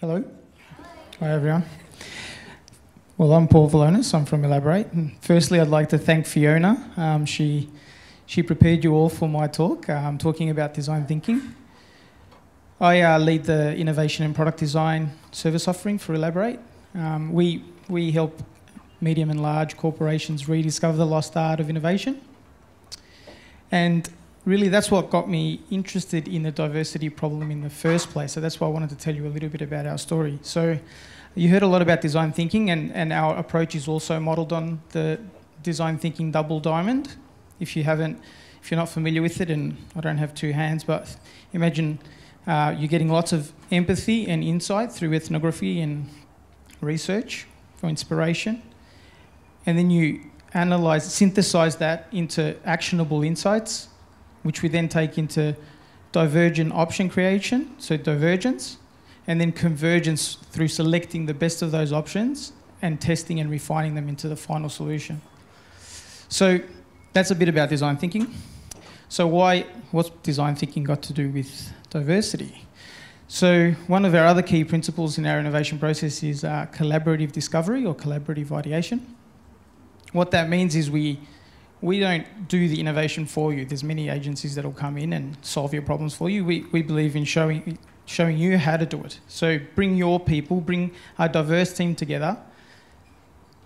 Hello. Hi, everyone. Well, I'm Paul Velonis. I'm from Elaborate. And firstly, I'd like to thank Fiona. She prepared you all for my talk. I'm talking about design thinking. I lead the innovation and product design service offering for Elaborate. We help medium and large corporations rediscover the lost art of innovation. And really, that's what got me interested in the diversity problem in the first place. So that's why I wanted to tell you a little bit about our story. So you heard a lot about design thinking, and our approach is also modelled on the design thinking double diamond. If you're not familiar with it, and I don't have two hands, but imagine you're getting lots of empathy and insight through ethnography and research for inspiration, and then you synthesize that into actionable insights, which we then take into divergent option creation, so divergence, and then convergence through selecting the best of those options and testing and refining them into the final solution. So that's a bit about design thinking. So what's design thinking got to do with diversity? So one of our other key principles in our innovation process is collaborative discovery or collaborative ideation. What that means is we don't do the innovation for you. There's many agencies that will come in and solve your problems for you. We believe in showing you how to do it. So bring your people, bring a diverse team together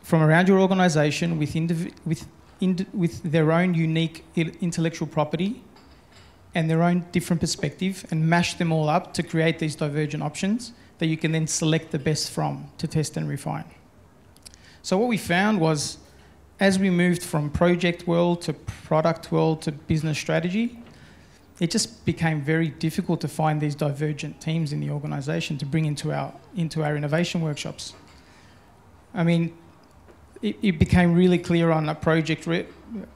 from around your organisation with their own unique intellectual property and their own different perspective, and mash them all up to create these divergent options that you can then select the best from to test and refine. So what we found was, as we moved from project world to product world to business strategy, it just became very difficult to find these divergent teams in the organisation to bring into our innovation workshops. I mean, it became really clear on a project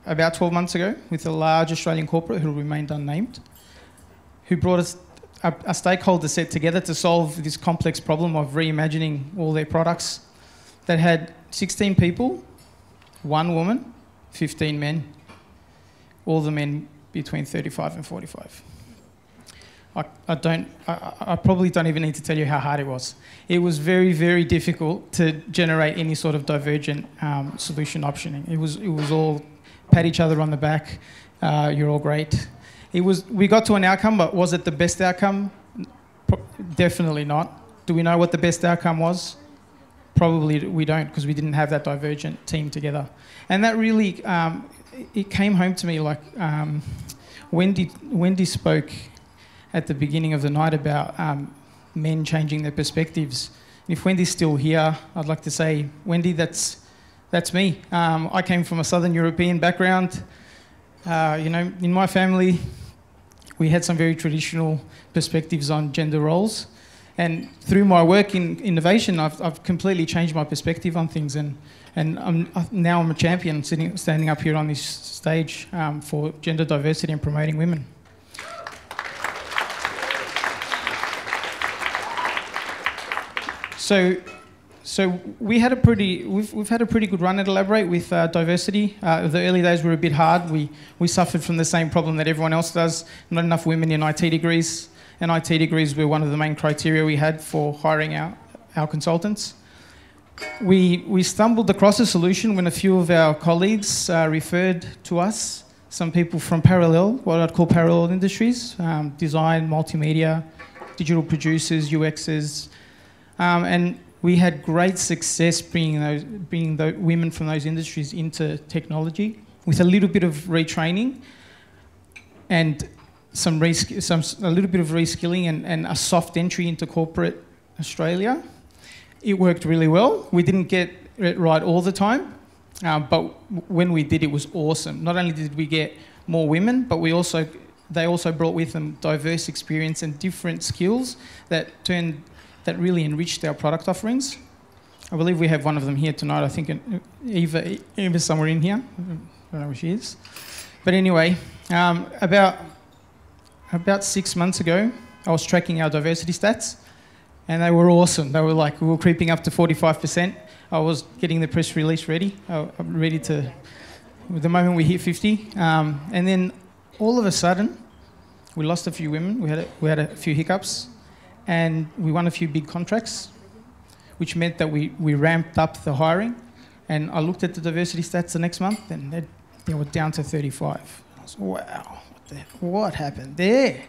about 12 months ago with a large Australian corporate who remained unnamed, who brought us a stakeholder set together to solve this complex problem of reimagining all their products that had 16 people, 1 woman, 15 men, all the men between 35 and 45. I probably don't even need to tell you how hard it was. It was very, very difficult to generate any sort of divergent solution optioning. It was all pat each other on the back. You're all great. We got to an outcome, but was it the best outcome? Definitely not. Do we know what the best outcome was? Probably we don't, because we didn't have that divergent team together. And that really, it came home to me like Wendy spoke at the beginning of the night about men changing their perspectives. And if Wendy's still here, I'd like to say, Wendy, that's me. I came from a Southern European background. In my family, we had some very traditional perspectives on gender roles. And through my work in innovation, I've completely changed my perspective on things, and now I'm a champion standing up here on this stage for gender diversity and promoting women. So we've had a pretty good run at Elaborate with diversity. The early days were a bit hard. We suffered from the same problem that everyone else does. Not enough women in IT degrees. And IT degrees were one of the main criteria we had for hiring our consultants. We stumbled across a solution when a few of our colleagues referred to us, some people from parallel, what I'd call parallel industries, design, multimedia, digital producers, UXers, and we had great success bringing the women from those industries into technology with a little bit of retraining and a little bit of reskilling and a soft entry into corporate Australia. It worked really well. We didn't get it right all the time, but when we did, it was awesome. Not only did we get more women, but they also brought with them diverse experience and different skills that really enriched our product offerings. I believe we have one of them here tonight. I think Eva's somewhere in here. I don't know where she is. But anyway, about 6 months ago, I was tracking our diversity stats, and they were awesome. They were we were creeping up to 45%. I was getting the press release ready. I'm ready to, the moment we hit 50. And then all of a sudden, we lost a few women. We had a few hiccups. and we won a few big contracts, which meant that we ramped up the hiring. And I looked at the diversity stats the next month, and they were down to 35. I was, wow, what happened there?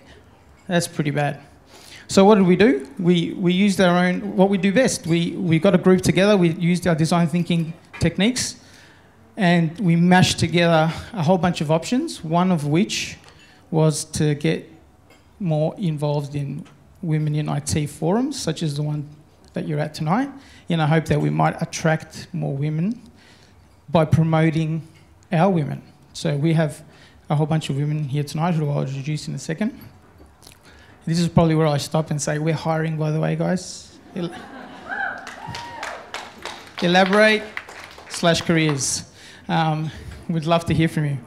That's pretty bad. So what did we do? We used our own, what we do best. We got a group together, we used our design thinking techniques, and we mashed together a whole bunch of options, one of which was to get more involved in Women in IT forums, such as the one that you're at tonight, in a hope that we might attract more women by promoting our women. So we have a whole bunch of women here tonight who I'll introduce in a second. This is probably where I stop and say, we're hiring, by the way, guys. Elaborate/careers. We'd love to hear from you.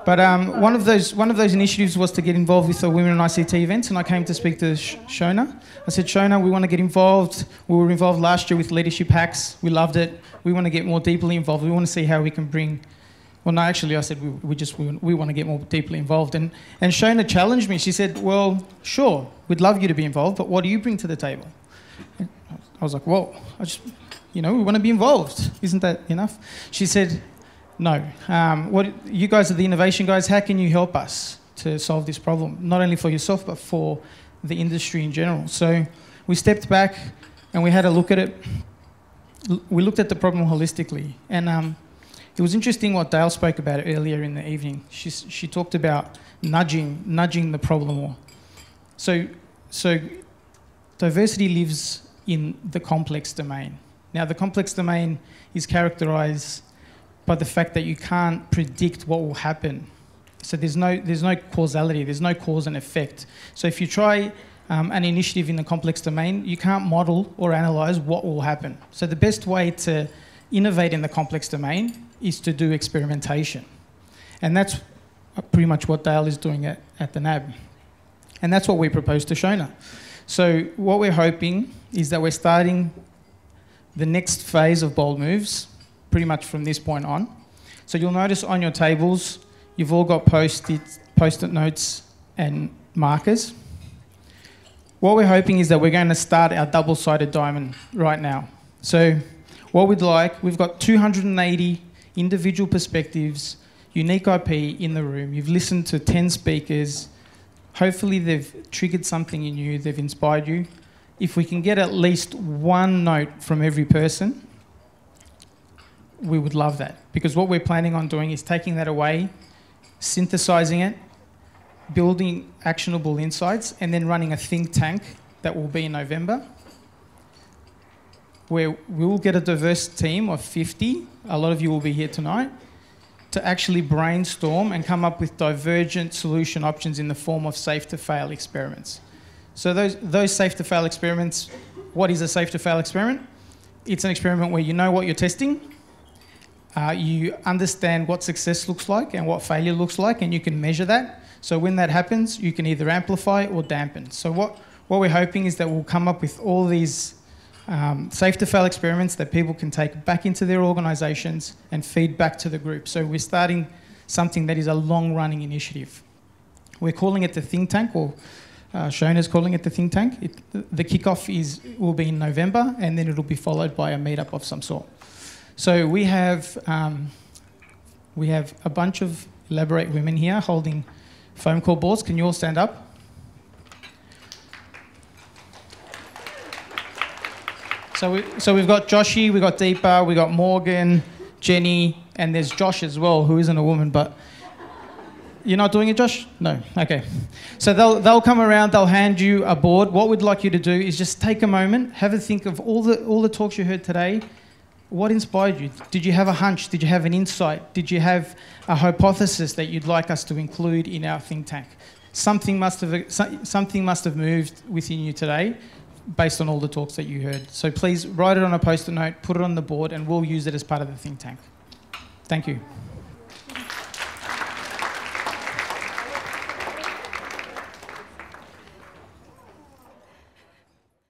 But one of those initiatives was to get involved with the Women in ICT events, and I came to speak to Shona. I said, Shona, we want to get involved. We were involved last year with leadership hacks. We loved it. We want to get more deeply involved. We want to see how we can bring... Well, no, actually, I said we want to get more deeply involved. And Shona challenged me. She said, well, sure, we'd love you to be involved, but what do you bring to the table? And I was like, well, we want to be involved. Isn't that enough? She said, no. You guys are the innovation guys. How can you help us to solve this problem? Not only for yourself, but for the industry in general. So we stepped back and we had a look at it. We looked at the problem holistically. And it was interesting what Dale spoke about earlier in the evening. She talked about nudging the problem more. So diversity lives in the complex domain. Now, the complex domain is characterized by the fact that you can't predict what will happen. So there's no causality, there's no cause and effect. So if you try an initiative in the complex domain, you can't model or analyze what will happen. So the best way to innovate in the complex domain is to do experimentation. And that's pretty much what Dale is doing at the NAB. And that's what we propose to Shona. So what we're hoping is that we're starting the next phase of Bold Moves pretty much from this point on. So you'll notice on your tables, you've all got post-it notes and markers. What we're hoping is that we're going to start our double-sided diamond right now. So what we've got 280 individual perspectives, unique IP in the room. You've listened to 10 speakers. Hopefully they've triggered something in you, they've inspired you. If we can get at least one note from every person, we would love that. Because what we're planning on doing is taking that away, synthesizing it, building actionable insights, and then running a think tank that will be in November, where we will get a diverse team of 50, a lot of you will be here tonight, to actually brainstorm and come up with divergent solution options in the form of safe-to-fail experiments. So those safe-to-fail experiments, what is a safe-to-fail experiment? It's an experiment where you know what you're testing, you understand what success looks like and what failure looks like, and you can measure that. So when that happens, you can either amplify or dampen. So what we're hoping is that we'll come up with all these safe-to-fail experiments that people can take back into their organisations and feed back to the group. So we're starting something that is a long-running initiative. We're calling it the think tank, or Shona's calling it the think tank. The kickoff will be in November, and then it'll be followed by a meetup of some sort. So we have a bunch of Elaborate women here holding foam core boards. Can you all stand up? So we've got Joshi, we've got Deepa, we've got Morgan, Jenny, and there's Josh as well, who isn't a woman, but... You're not doing it, Josh? No, okay. So they'll come around, they'll hand you a board. What we'd like you to do is just take a moment, have a think of all the talks you heard today. What inspired you? Did you have a hunch? Did you have an insight? Did you have a hypothesis that you'd like us to include in our think tank? Something must have moved within you today based on all the talks that you heard. So please write it on a post-it note, put it on the board, and we'll use it as part of the think tank. Thank you.